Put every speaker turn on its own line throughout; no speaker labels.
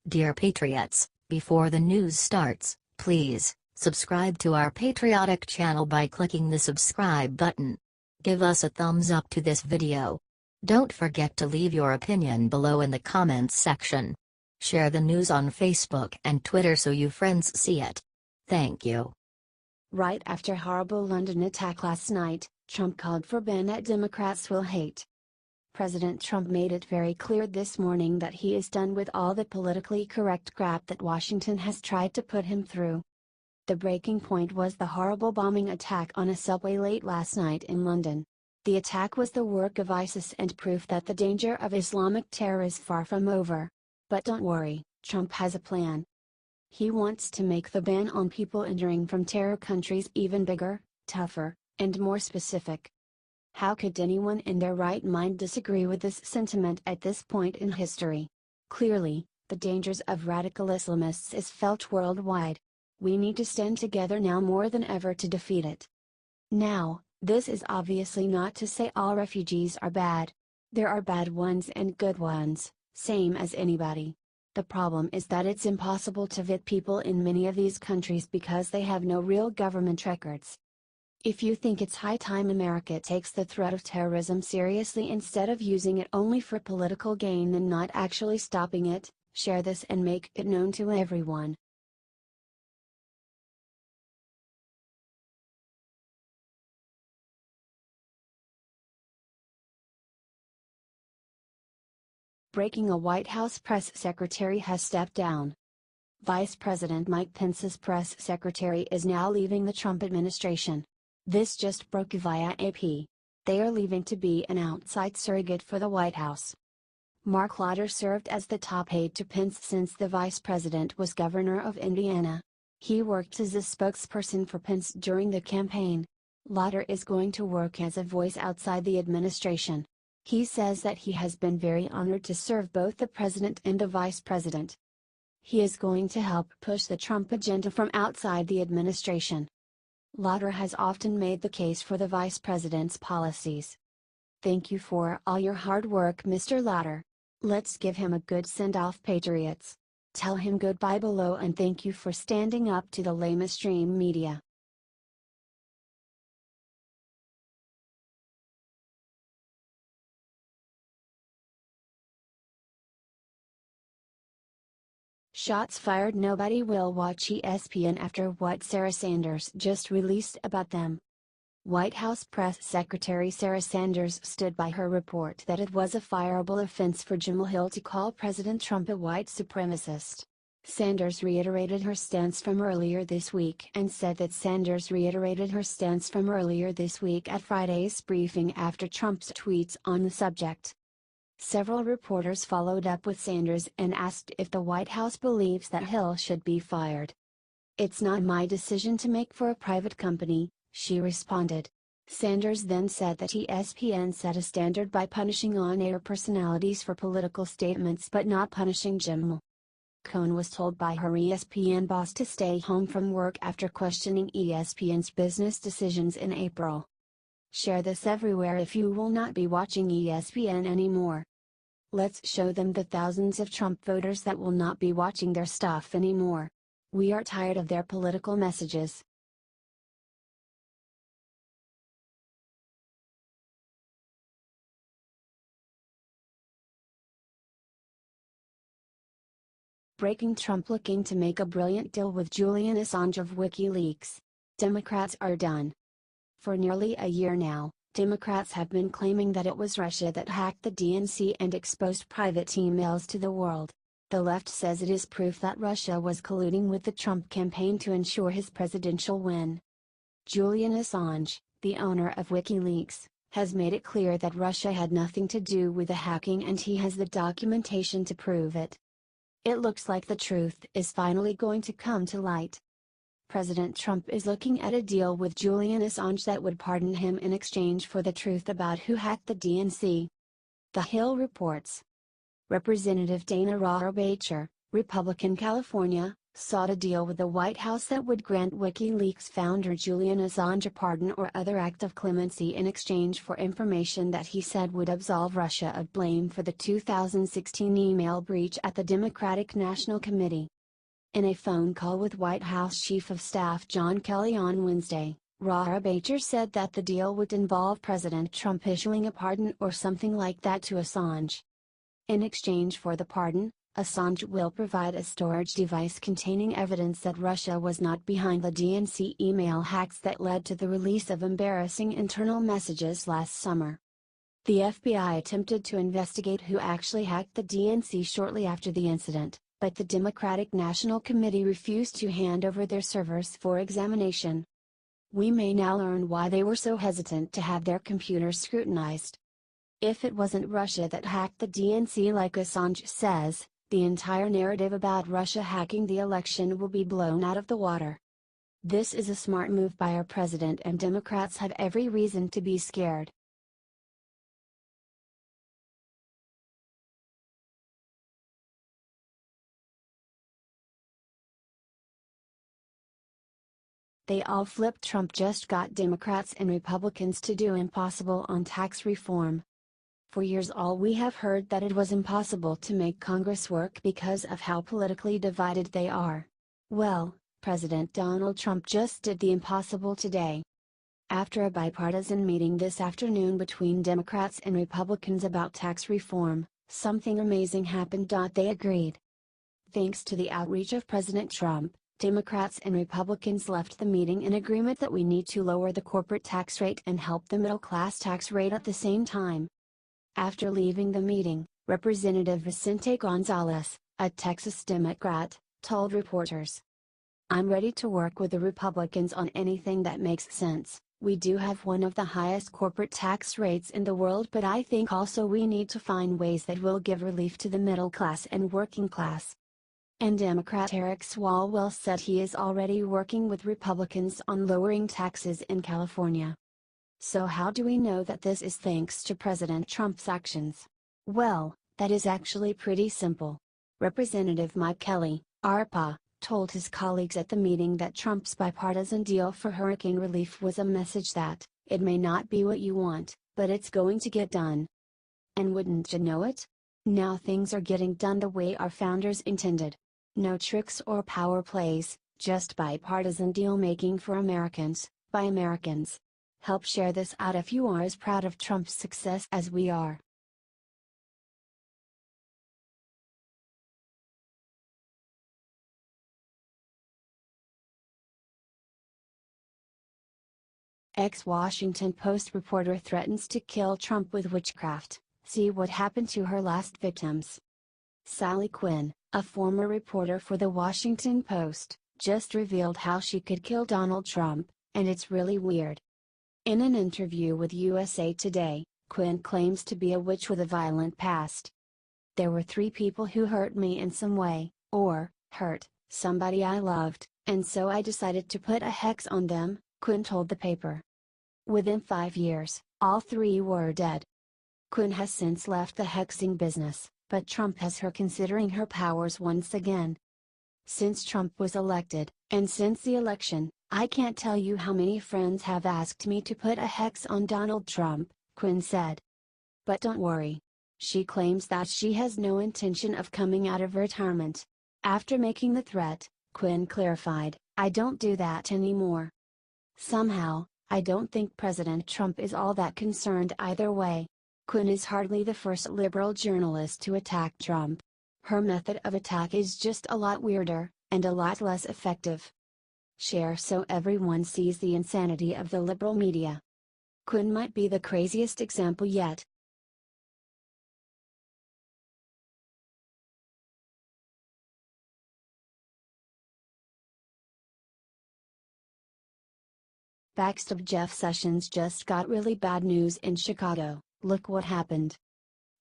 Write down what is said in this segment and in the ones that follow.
Dear Patriots, before the news starts, please subscribe to our patriotic channel by clicking the subscribe button. Give us a thumbs up to this video. Don't forget to leave your opinion below in the comments section. Share the news on Facebook and Twitter so your friends see it. Thank you.
Right after horrible London attack last night, Trump called for ban that Democrats will hate. President Trump made it very clear this morning that he is done with all the politically correct crap that Washington has tried to put him through. The breaking point was the horrible bombing attack on a subway late last night in London. The attack was the work of ISIS and proof that the danger of Islamic terror is far from over. But don't worry, Trump has a plan. He wants to make the ban on people entering from terror countries even bigger, tougher, and more specific. How could anyone in their right mind disagree with this sentiment at this point in history? Clearly, the dangers of radical Islamists is felt worldwide. We need to stand together now more than ever to defeat it. Now, this is obviously not to say all refugees are bad. There are bad ones and good ones, same as anybody. The problem is that it's impossible to vet people in many of these countries because they have no real government records. If you think it's high time America takes the threat of terrorism seriously instead of using it only for political gain and not actually stopping it, share this and make it known to everyone. Breaking: a White House press secretary has stepped down. Vice President Mike Pence's press secretary is now leaving the Trump administration. This just broke via AP. They are leaving to be an outside surrogate for the White House. Mark Lauder served as the top aide to Pence since the vice president was governor of Indiana. He worked as a spokesperson for Pence during the campaign. Lauder is going to work as a voice outside the administration. He says that he has been very honored to serve both the president and the vice president. He is going to help push the Trump agenda from outside the administration. Lauder has often made the case for the vice president's policies. Thank you for all your hard work, Mr. Lauder. Let's give him a good send-off, patriots. Tell him goodbye below and thank you for standing up to the lamestream media. Shots fired: nobody will watch ESPN after what Sarah Sanders just released about them. White House Press Secretary Sarah Sanders stood by her report that it was a fireable offense for Jemele Hill to call President Trump a white supremacist. Sanders reiterated her stance from earlier this week at Friday's briefing after Trump's tweets on the subject. Several reporters followed up with Sanders and asked if the White House believes that Hill should be fired. "It's not my decision to make for a private company," she responded. Sanders then said that ESPN set a standard by punishing on-air personalities for political statements but not punishing Jemele. Cohn was told by her ESPN boss to stay home from work after questioning ESPN's business decisions in April. Share this everywhere if you will not be watching ESPN anymore. Let's show them the thousands of Trump voters that will not be watching their stuff anymore. We are tired of their political messages. Breaking: Trump looking to make a brilliant deal with Julian Assange of WikiLeaks. Democrats are done. For nearly a year now, Democrats have been claiming that it was Russia that hacked the DNC and exposed private emails to the world. The left says it is proof that Russia was colluding with the Trump campaign to ensure his presidential win. Julian Assange, the owner of WikiLeaks, has made it clear that Russia had nothing to do with the hacking and he has the documentation to prove it. It looks like the truth is finally going to come to light. President Trump is looking at a deal with Julian Assange that would pardon him in exchange for the truth about who hacked the DNC. The Hill reports. Representative Dana Rohrabacher, Republican California, sought a deal with the White House that would grant WikiLeaks founder Julian Assange a pardon or other act of clemency in exchange for information that he said would absolve Russia of blame for the 2016 email breach at the Democratic National Committee. In a phone call with White House Chief of Staff John Kelly on Wednesday, Bacher said that the deal would involve President Trump issuing a pardon or something like that to Assange. In exchange for the pardon, Assange will provide a storage device containing evidence that Russia was not behind the DNC email hacks that led to the release of embarrassing internal messages last summer. The FBI attempted to investigate who actually hacked the DNC shortly after the incident, but the Democratic National Committee refused to hand over their servers for examination. We may now learn why they were so hesitant to have their computers scrutinized. If it wasn't Russia that hacked the DNC like Assange says, the entire narrative about Russia hacking the election will be blown out of the water. This is a smart move by our president, and Democrats have every reason to be scared. They all flipped. Trump just got Democrats and Republicans to do impossible on tax reform. For years all we have heard that it was impossible to make Congress work because of how politically divided they are. Well, President Donald Trump just did the impossible today. After a bipartisan meeting this afternoon between Democrats and Republicans about tax reform, something amazing happened. They agreed. Thanks to the outreach of President Trump, Democrats and Republicans left the meeting in agreement that we need to lower the corporate tax rate and help the middle-class tax rate at the same time. After leaving the meeting, Representative Vicente Gonzalez, a Texas Democrat, told reporters, "I'm ready to work with the Republicans on anything that makes sense. We do have one of the highest corporate tax rates in the world, but I think also we need to find ways that will give relief to the middle class and working class." And Democrat Eric Swalwell said he is already working with Republicans on lowering taxes in California. So how do we know that this is thanks to President Trump's actions? Well, that is actually pretty simple. Representative Mike Kelly, ARPA, told his colleagues at the meeting that Trump's bipartisan deal for hurricane relief was a message that, it may not be what you want, but it's going to get done. And wouldn't you know it? Now things are getting done the way our founders intended. No tricks or power plays, just bipartisan deal making for Americans, by Americans. Help share this out if you are as proud of Trump's success as we are. Ex-Washington Post reporter threatens to kill Trump with witchcraft. See what happened to her last victims. Sally Quinn, a former reporter for the Washington Post, just revealed how she could kill Donald Trump, and it's really weird. In an interview with USA Today, Quinn claims to be a witch with a violent past. "There were 3 people who hurt me in some way, or hurt somebody I loved, and so I decided to put a hex on them," Quinn told the paper. Within 5 years, all 3 were dead. Quinn has since left the hexing business, but Trump has her considering her powers once again. "Since Trump was elected, and since the election, I can't tell you how many friends have asked me to put a hex on Donald Trump," Quinn said. But don't worry. She claims that she has no intention of coming out of retirement. After making the threat, Quinn clarified, "I don't do that anymore." Somehow, I don't think President Trump is all that concerned either way. Quinn is hardly the first liberal journalist to attack Trump. Her method of attack is just a lot weirder, and a lot less effective. Share so everyone sees the insanity of the liberal media. Quinn might be the craziest example yet. Backstop Jeff Sessions just got really bad news in Chicago. Look what happened.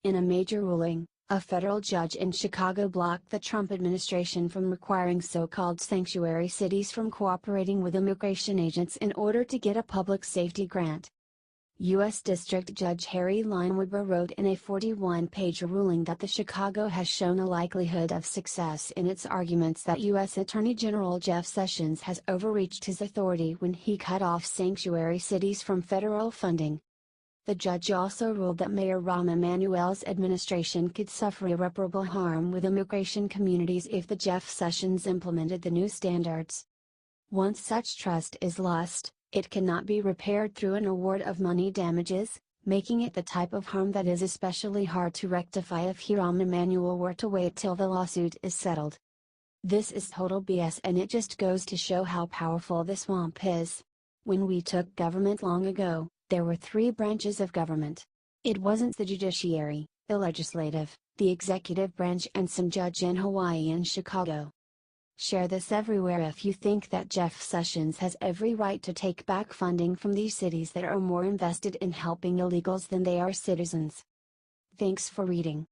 In a major ruling, a federal judge in Chicago blocked the Trump administration from requiring so-called sanctuary cities from cooperating with immigration agents in order to get a public safety grant. U.S. District Judge Harry Lineweber wrote in a 41-page ruling that the Chicago has shown a likelihood of success in its arguments that U.S. Attorney General Jeff Sessions has overreached his authority when he cut off sanctuary cities from federal funding. The judge also ruled that Mayor Rahm Emanuel's administration could suffer irreparable harm with immigration communities if the Jeff Sessions implemented the new standards. Once such trust is lost, it cannot be repaired through an award of money damages, making it the type of harm that is especially hard to rectify if Rahm Emanuel were to wait till the lawsuit is settled. This is total BS, and it just goes to show how powerful the swamp is. When we took government long ago, there were 3 branches of government. It wasn't the judiciary, the legislative, the executive branch, and some judge in Hawaii and Chicago. Share this everywhere if you think that Jeff Sessions has every right to take back funding from these cities that are more invested in helping illegals than they are citizens. Thanks for reading.